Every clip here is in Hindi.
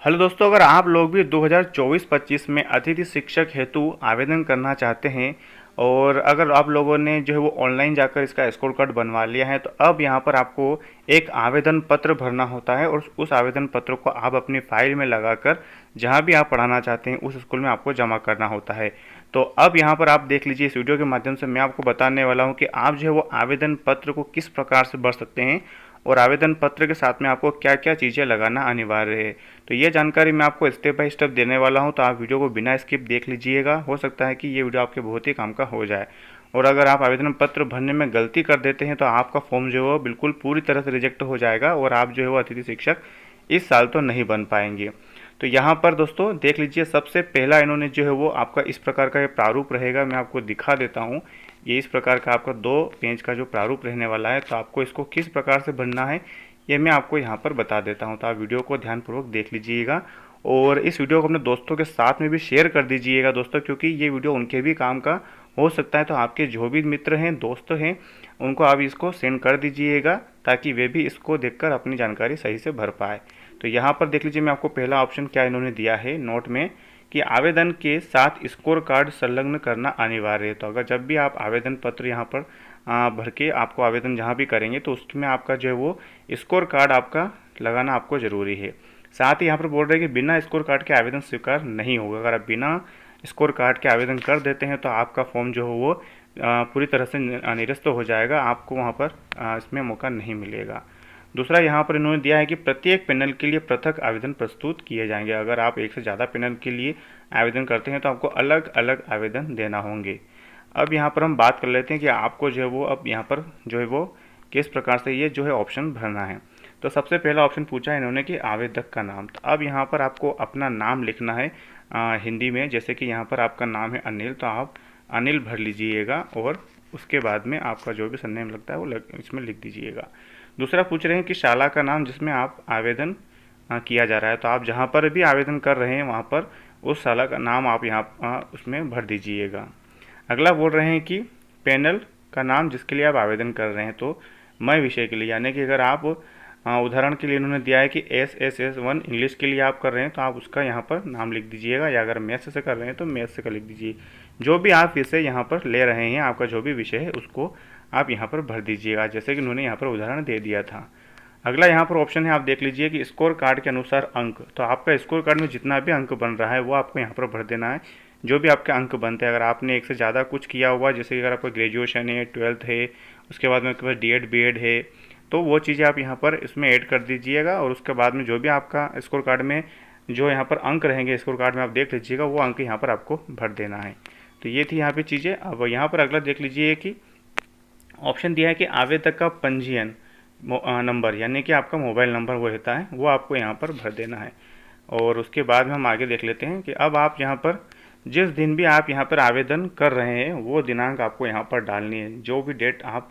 हेलो दोस्तों, अगर आप लोग भी 2024-25 में अतिथि शिक्षक हेतु आवेदन करना चाहते हैं और अगर आप लोगों ने जो है वो ऑनलाइन जाकर इसका स्कोर कार्ड बनवा लिया है, तो अब यहाँ पर आपको एक आवेदन पत्र भरना होता है और उस आवेदन पत्र को आप अपनी फाइल में लगाकर जहाँ भी आप पढ़ाना चाहते हैं उस स्कूल में आपको जमा करना होता है। तो अब यहाँ पर आप देख लीजिए, इस वीडियो के माध्यम से मैं आपको बताने वाला हूँ कि आप जो है वो आवेदन पत्र को किस प्रकार से भर सकते हैं और आवेदन पत्र के साथ में आपको क्या क्या चीज़ें लगाना अनिवार्य है। तो ये जानकारी मैं आपको स्टेप बाय स्टेप देने वाला हूँ, तो आप वीडियो को बिना स्किप देख लीजिएगा। हो सकता है कि ये वीडियो आपके बहुत ही काम का हो जाए। और अगर आप आवेदन पत्र भरने में गलती कर देते हैं तो आपका फॉर्म जो है वो बिल्कुल पूरी तरह से रिजेक्ट हो जाएगा और आप जो है वो अतिथि शिक्षक इस साल तो नहीं बन पाएंगे। तो यहाँ पर दोस्तों देख लीजिए, सबसे पहला इन्होंने जो है वो आपका इस प्रकार का ये प्रारूप रहेगा। मैं आपको दिखा देता हूँ। ये इस प्रकार का आपका 2 पेज का जो प्रारूप रहने वाला है, तो आपको इसको किस प्रकार से भरना है ये मैं आपको यहाँ पर बता देता हूँ। तो आप वीडियो को ध्यानपूर्वक देख लीजिएगा और इस वीडियो को अपने दोस्तों के साथ में भी शेयर कर दीजिएगा दोस्तों, क्योंकि ये वीडियो उनके भी काम का हो सकता है। तो आपके जो भी मित्र हैं, दोस्त हैं, उनको आप इसको सेंड कर दीजिएगा ताकि वे भी इसको देखकर अपनी जानकारी सही से भर पाए। तो यहाँ पर देख लीजिए, मैं आपको पहला ऑप्शन क्या इन्होंने दिया है नोट में कि आवेदन के साथ स्कोर कार्ड संलग्न करना अनिवार्य है। तो अगर जब भी आप आवेदन पत्र यहाँ पर भर के आपको आवेदन जहाँ भी करेंगे तो उसमें आपका जो है वो स्कोर कार्ड आपका लगाना आपको ज़रूरी है। साथ ही यहाँ पर बोल रहे हैं कि बिना स्कोर कार्ड के आवेदन स्वीकार नहीं होगा। अगर आप बिना स्कोर कार्ड के आवेदन कर देते हैं तो आपका फॉर्म जो है वो पूरी तरह से निरस्त हो जाएगा, आपको वहाँ पर इसमें मौका नहीं मिलेगा। दूसरा यहाँ पर इन्होंने दिया है कि प्रत्येक पैनल के लिए पृथक आवेदन प्रस्तुत किए जाएंगे। अगर आप एक से ज़्यादा पैनल के लिए आवेदन करते हैं तो आपको अलग अलग आवेदन देना होंगे। अब यहाँ पर हम बात कर लेते हैं कि आपको जो है वो अब यहाँ पर जो है वो किस प्रकार से ये जो है ऑप्शन भरना है। तो सबसे पहला ऑप्शन पूछा है इन्होंने कि आवेदक का नाम। तो अब यहाँ पर आपको अपना नाम लिखना है हिंदी में। जैसे कि यहाँ पर आपका नाम है अनिल, तो आप अनिल भर लीजिएगा और उसके बाद में आपका जो भी सरनेम लगता है वो इसमें लिख दीजिएगा। दूसरा पूछ रहे हैं कि शाला का नाम जिसमें आप आवेदन किया जा रहा है। तो आप जहाँ पर भी आवेदन कर रहे हैं वहाँ पर उस शाला का नाम आप यहाँ उसमें भर दीजिएगा। अगला बोल रहे हैं कि पैनल का नाम जिसके लिए आप आवेदन कर रहे हैं। तो मैं विषय के लिए, यानी कि अगर आप उदाहरण के लिए इन्होंने दिया है कि SSS1 इंग्लिश के लिए आप कर रहे हैं तो आप उसका यहाँ पर नाम लिख दीजिएगा, या अगर मैथ्स से कर रहे हैं तो मैथ्स से का लिख दीजिए। जो भी आप विषय यहाँ पर ले रहे हैं, आपका जो भी विषय है उसको आप यहाँ पर भर दीजिएगा, जैसे कि उन्होंने यहाँ पर उदाहरण दे दिया था। अगला यहाँ पर ऑप्शन है, आप देख लीजिए कि स्कोर कार्ड के अनुसार अंक। तो आपका स्कोर कार्ड में जितना भी अंक बन रहा है वो आपको यहाँ पर भर देना है। जो भी आपके अंक बनते हैं, अगर आपने एक से ज़्यादा कुछ किया हुआ, जैसे कि अगर आपका ग्रेजुएशन है, 12th है, उसके बाद में आपके पास D.Ed B.Ed है, तो वो चीज़ें आप यहाँ पर इसमें ऐड कर दीजिएगा। और उसके बाद में जो भी आपका स्कोर कार्ड में जो यहाँ पर अंक रहेंगे स्कोर कार्ड में, आप देख लीजिएगा वो अंक यहाँ पर आपको भर देना है। तो ये थी यहाँ पे चीज़ें। अब यहाँ पर अगला देख लीजिए कि ऑप्शन दिया है कि आवेदक का पंजीयन नंबर, यानी कि आपका मोबाइल नंबर वो रहता है, वो आपको यहाँ पर भर देना है। और उसके बाद में हम आगे देख लेते हैं कि अब आप यहाँ पर जिस दिन भी आप यहाँ पर आवेदन कर रहे हैं वो दिनांक आपको यहाँ पर डालनी है। जो भी डेट आप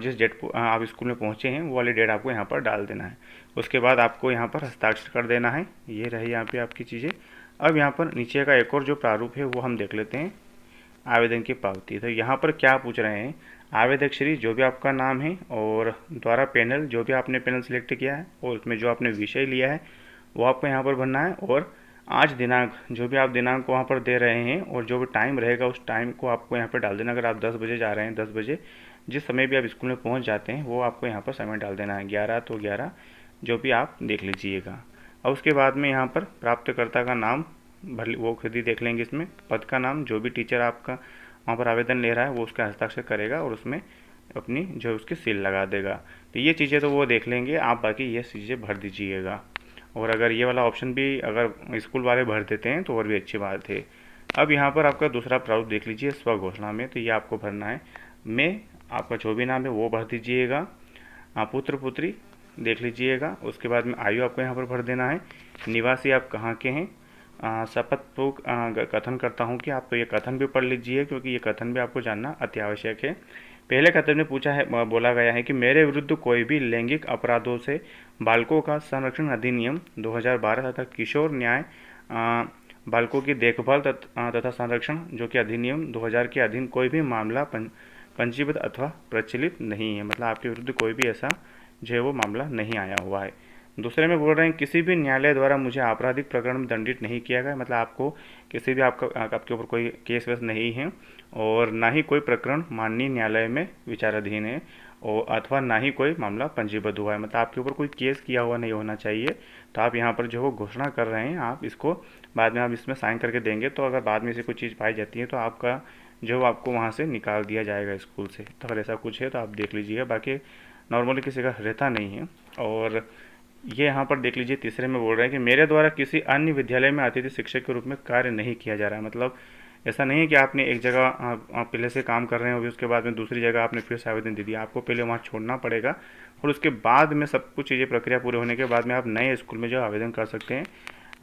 जिस डेट आप स्कूल में पहुँचे हैं वो वाली डेट आपको यहाँ पर डाल देना है। उसके बाद आपको यहाँ पर हस्ताक्षर कर देना है। ये रही यहाँ पे आपकी चीज़ें। अब यहाँ पर नीचे का एक और जो प्रारूप है वो हम देख लेते हैं, आवेदन की पावती। तो यहाँ पर क्या पूछ रहे हैं, आवेदक श्री जो भी आपका नाम है और द्वारा पैनल जो भी आपने पैनल सेलेक्ट किया है और उसमें जो आपने विषय लिया है वो आपको यहाँ पर भरना है। और आज दिनांक, जो भी आप दिनांक वहाँ पर दे रहे हैं और जो भी टाइम रहेगा उस टाइम को आपको यहाँ पर डाल देना। अगर आप 10 बजे जा रहे हैं, 10 बजे जिस समय भी आप स्कूल में पहुँच जाते हैं वो आपको यहाँ पर समय डाल देना है। 11 तो 11 जो भी आप देख लीजिएगा। और उसके बाद में यहाँ पर प्राप्तकर्ता का नाम भर वो खुद ही देख लेंगे। इसमें पद का नाम, जो भी टीचर आपका वहाँ पर आवेदन ले रहा है वो उसका हस्ताक्षर करेगा और उसमें अपनी जो उसकी सील लगा देगा। तो ये चीज़ें तो वो देख लेंगे, आप बाकी ये चीज़ें भर दीजिएगा। और अगर ये वाला ऑप्शन भी अगर स्कूल वाले भर देते हैं तो और भी अच्छी बात है। अब यहाँ पर आपका दूसरा प्रारूप देख लीजिए स्वघोषणा में। तो ये आपको भरना है, मैं आपका जो भी नाम है वो भर दीजिएगा, पुत्र पुत्री देख लीजिएगा। उसके बाद में आयु आपको यहाँ पर भर देना है, निवासी आप कहाँ के हैं, शपथ पूर्वक कथन करता हूँ कि आप तो ये कथन भी पढ़ लीजिए, क्योंकि ये कथन भी आपको जानना अति आवश्यक है। पहले कथन में पूछा है, बोला गया है कि मेरे विरुद्ध कोई भी लैंगिक अपराधों से बालकों का संरक्षण अधिनियम 2012 तथा किशोर न्याय बालकों की देखभाल तथा संरक्षण जो कि अधिनियम 2000 के अधीन कोई भी मामला पंजीबद्ध अथवा प्रचलित नहीं है। मतलब आपके विरुद्ध कोई भी ऐसा जो है वो मामला नहीं आया हुआ है। दूसरे में बोल रहे हैं किसी भी न्यायालय द्वारा मुझे आपराधिक प्रकरण में दंडित नहीं किया गया, मतलब आपको किसी भी आपके ऊपर कोई केस वेस नहीं है और ना ही कोई प्रकरण माननीय न्यायालय में विचाराधीन है और अथवा ना ही कोई मामला पंजीबद्ध हुआ है, मतलब आपके ऊपर कोई केस किया हुआ नहीं होना चाहिए। तो आप यहाँ पर जो वो घोषणा कर रहे हैं आप इसको बाद में आप इसमें साइन करके देंगे, तो अगर बाद में से कोई चीज़ पाई जाती है तो आपका जो आपको वहाँ से निकाल दिया जाएगा स्कूल से। तो अगर ऐसा कुछ है तो आप देख लीजिएगा, बाकी नॉर्मली किसी का रहता नहीं है। और ये यहाँ पर देख लीजिए तीसरे में बोल रहे हैं कि मेरे द्वारा किसी अन्य विद्यालय में अतिथि शिक्षक के रूप में कार्य नहीं किया जा रहा है, मतलब ऐसा नहीं है कि आपने एक जगह आप पहले से काम कर रहे हो, उसके बाद में दूसरी जगह आपने फिर से आवेदन दे दिया, आपको पहले वहाँ छोड़ना पड़ेगा और उसके बाद में सब कुछ चीज़ें प्रक्रिया पूरे होने के बाद में आप नए स्कूल में जो आवेदन कर सकते हैं।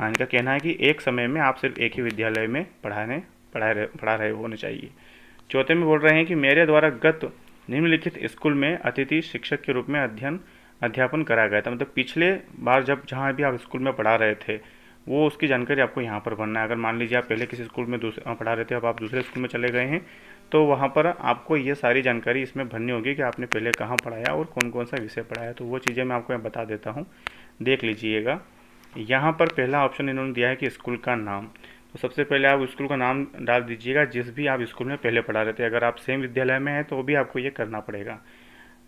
इनका कहना है कि एक समय में आप सिर्फ एक ही विद्यालय में पढ़ा रहे होने चाहिए। चौथे में बोल रहे हैं कि मेरे द्वारा गत निम्नलिखित स्कूल में अतिथि शिक्षक के रूप में अध्यापन कराया गया था, मतलब पिछले बार जब जहाँ भी आप स्कूल में पढ़ा रहे थे वो उसकी जानकारी आपको यहाँ पर भरना है। अगर मान लीजिए आप पहले किसी स्कूल में पढ़ा रहे थे, अब आप दूसरे स्कूल में चले गए हैं, तो वहाँ पर आपको ये सारी जानकारी इसमें भरनी होगी कि आपने पहले कहाँ पढ़ाया और कौन कौन सा विषय पढ़ाया। तो वो चीज़ें मैं आपको यहाँ बता देता हूँ, देख लीजिएगा। यहाँ पर पहला ऑप्शन इन्होंने दिया है कि स्कूल का नाम। तो सबसे पहले आप स्कूल का नाम डाल दीजिएगा जिस भी आप स्कूल में पहले पढ़ा रहे थे। अगर आप सेम विद्यालय में हैं तो भी आपको ये करना पड़ेगा।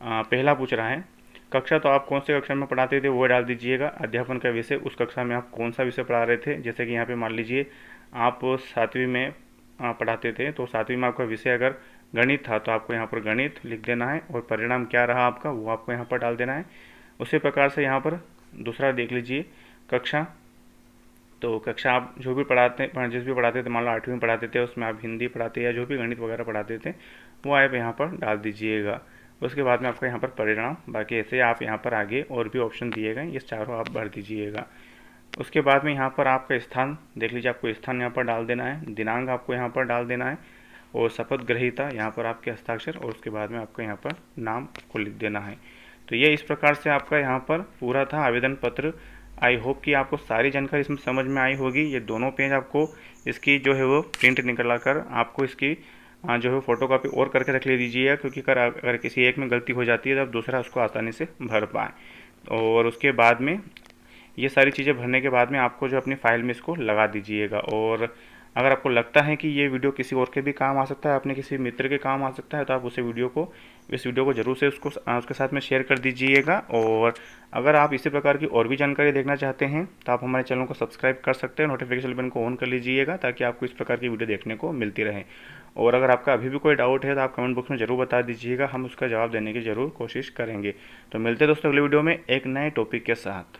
पहला पूछ रहा है कक्षा, तो आप कौन से कक्षा में पढ़ाते थे वो डाल दीजिएगा। अध्यापन का विषय, उस कक्षा में आप कौन सा विषय पढ़ा रहे थे, जैसे कि यहाँ पे मान लीजिए आप 7वीं में पढ़ाते थे, तो 7वीं में आपका विषय अगर गणित था तो आपको यहाँ पर गणित लिख देना है और परिणाम क्या रहा आपका वो आपको यहाँ पर डाल देना है। उसी प्रकार से यहाँ पर दूसरा देख लीजिए कक्षा, तो कक्षा आप जो भी जिस भी पढ़ाते थे, मान लो 8वीं में पढ़ाते थे, उसमें आप हिंदी पढ़ाते या जो भी गणित वगैरह पढ़ाते थे वो आप यहाँ पर डाल दीजिएगा। उसके बाद में आपका यहाँ पर परिणाम, बाकी ऐसे आप यहाँ पर आगे और भी ऑप्शन दिए गए, ये चारों आप भर दीजिएगा। उसके बाद में यहाँ पर आपका स्थान देख लीजिए, आपको स्थान यहाँ पर डाल देना है, दिनांक आपको यहाँ पर डाल देना है और शपथ ग्रहीता यहाँ पर आपके हस्ताक्षर और उसके बाद में आपको यहाँ पर नाम को लिख देना है। तो ये इस प्रकार से आपका यहाँ पर पूरा था आवेदन पत्र। आई होप कि आपको सारी जानकारी इसमें समझ में आई होगी। ये दोनों पेज आपको इसकी जो है वो प्रिंट निकला कर आपको इसकी जो है फोटो कॉपी और करके रख ले दीजिएगा, क्योंकि अगर किसी एक में गलती हो जाती है तो दूसरा उसको आसानी से भर पाए। और उसके बाद में ये सारी चीज़ें भरने के बाद में आपको जो अपनी फाइल में इसको लगा दीजिएगा। और अगर आपको लगता है कि ये वीडियो किसी और के भी काम आ सकता है, अपने किसी मित्र के काम आ सकता है, तो आप इस वीडियो को जरूर से उसके साथ में शेयर कर दीजिएगा। और अगर आप इसी प्रकार की और भी जानकारी देखना चाहते हैं तो आप हमारे चैनल को सब्सक्राइब कर सकते हैं, नोटिफिकेशन बेल को ऑन कर लीजिएगा ताकि आपको इस प्रकार की वीडियो देखने को मिलती रहे। और अगर आपका अभी भी कोई डाउट है तो आप कमेंट बॉक्स में जरूर बता दीजिएगा, हम उसका जवाब देने की जरूर कोशिश करेंगे। तो मिलते हैं दोस्तों अगले वीडियो में एक नए टॉपिक के साथ।